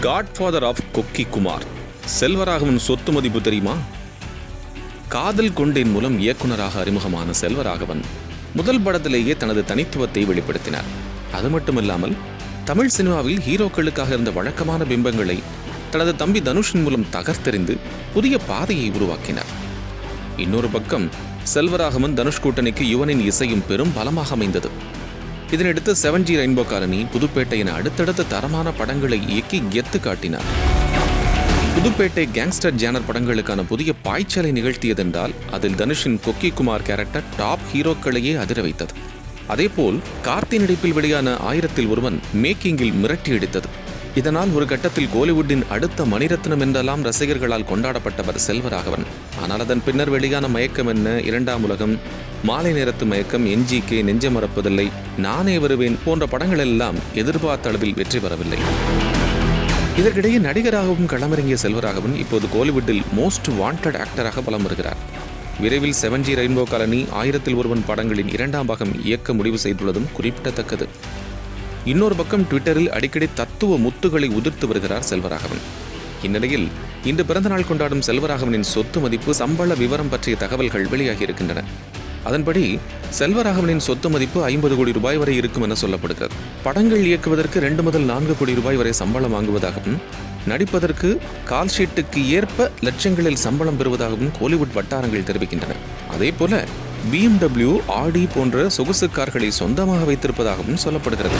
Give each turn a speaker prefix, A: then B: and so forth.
A: Godfather of கொக்கி குமார் செல்வராகவன் சொத்து மதிப்பு தெரியுமா? காதல் கொண்டேன் மூலம் இயக்குனராக அறிமுகமான செல்வராகவன் முதல் படத்திலேயே தனது தனித்துவத்தை வெளிப்படுத்தினார். அது மட்டுமல்லாமல் தமிழ் சினிமாவில் ஹீரோக்களுக்காக இருந்த வழக்கமான பிம்பங்களை தனது தம்பி தனுஷின் மூலம் தகர்த்தெறிந்து புதிய பாதையை உருவாக்கினார். இன்னொரு பக்கம் செல்வராகவன் தனுஷ் கூட்டணிக்கு யுவனின் இசையும் பெரும் பலமாக அமைந்தது. இதனையடுத்து 7G ரெயின்போ காலனி, புதுப்பேட்டை என அடுத்தடுத்த தரமான படங்களை இயக்கி கெத்து காட்டினார். புதுப்பேட்டை கேங்ஸ்டர் ஜேனர் படங்களுக்கான புதிய பாய்ச்சலை நிகழ்த்தியதென்றால் அதில் தனுஷின் கொக்கி குமார் கேரக்டர் டாப் ஹீரோக்களையே அதிர வைத்தது. அதேபோல் கார்த்தி நடிப்பில் வெளியான 1000ல் ஒருவன் மேக்கிங்கில் மிரட்டி அடித்தது. இதனால் ஒரு கட்டத்தில் கோலிவுட்டின் அடுத்த மணிரத்னம் என்றெல்லாம் ரசிகர்களால் கொண்டாடப்பட்டவர் செல்வராகவன். ஆனால் அதன் பின்னர் வெளியான மயக்கம் என்ன, 2ஆம் உலகம், மாலை நேரத்து மயக்கம், NGK, நெஞ்ச மறப்பதில்லை, நானே வருவேன் போன்ற படங்கள் எல்லாம் எதிர்பார்த்த அளவில் வெற்றி பெறவில்லை. இதற்கிடையே நடிகராகவும் களமிறங்கிய செல்வராகவன் இப்போது கோலிவுட்டில் மோஸ்ட் வாண்டட் ஆக்டராக பலம் வருகிறார். விரைவில் 7G ரெயின்போ காலனி, 1000ல் ஒருவன் படங்களின் 2ஆம் பாகம் இயக்க முடிவு செய்துள்ளதும் குறிப்பிடத்தக்கது. இன்னொரு பக்கம் ட்விட்டரில் அடிக்கடி தத்துவ முத்துகளை உதிர்த்து வருகிறார் செல்வராகவன். இந்நிலையில் இன்று பிறந்தநாள் கொண்டாடும் செல்வராகவனின் சொத்து மதிப்பு, சம்பள விவரம் பற்றிய தகவல்கள் வெளியாகி இருக்கின்றன. அதன்படி செல்வராகவனின் சொத்து மதிப்பு 50 கோடி ரூபாய் வரை இருக்கும் என சொல்லப்படுகிறது. படங்கள் இயக்குவதற்கு 2 முதல் 4 கோடி ரூபாய் வரை சம்பளம் வாங்குவதாகவும், நடிப்பதற்கு கால்ஷீட்டுக்கு ஏற்ப லட்சங்களில் சம்பளம் பெறுவதாகவும் கோலிவுட் வட்டாரங்கள் தெரிவிக்கின்றன. அதேபோல BMW, ஆடி போன்ற சொகுசு கார்களை சொந்தமாக வைத்திருப்பதாகவும் சொல்லப்படுகிறது.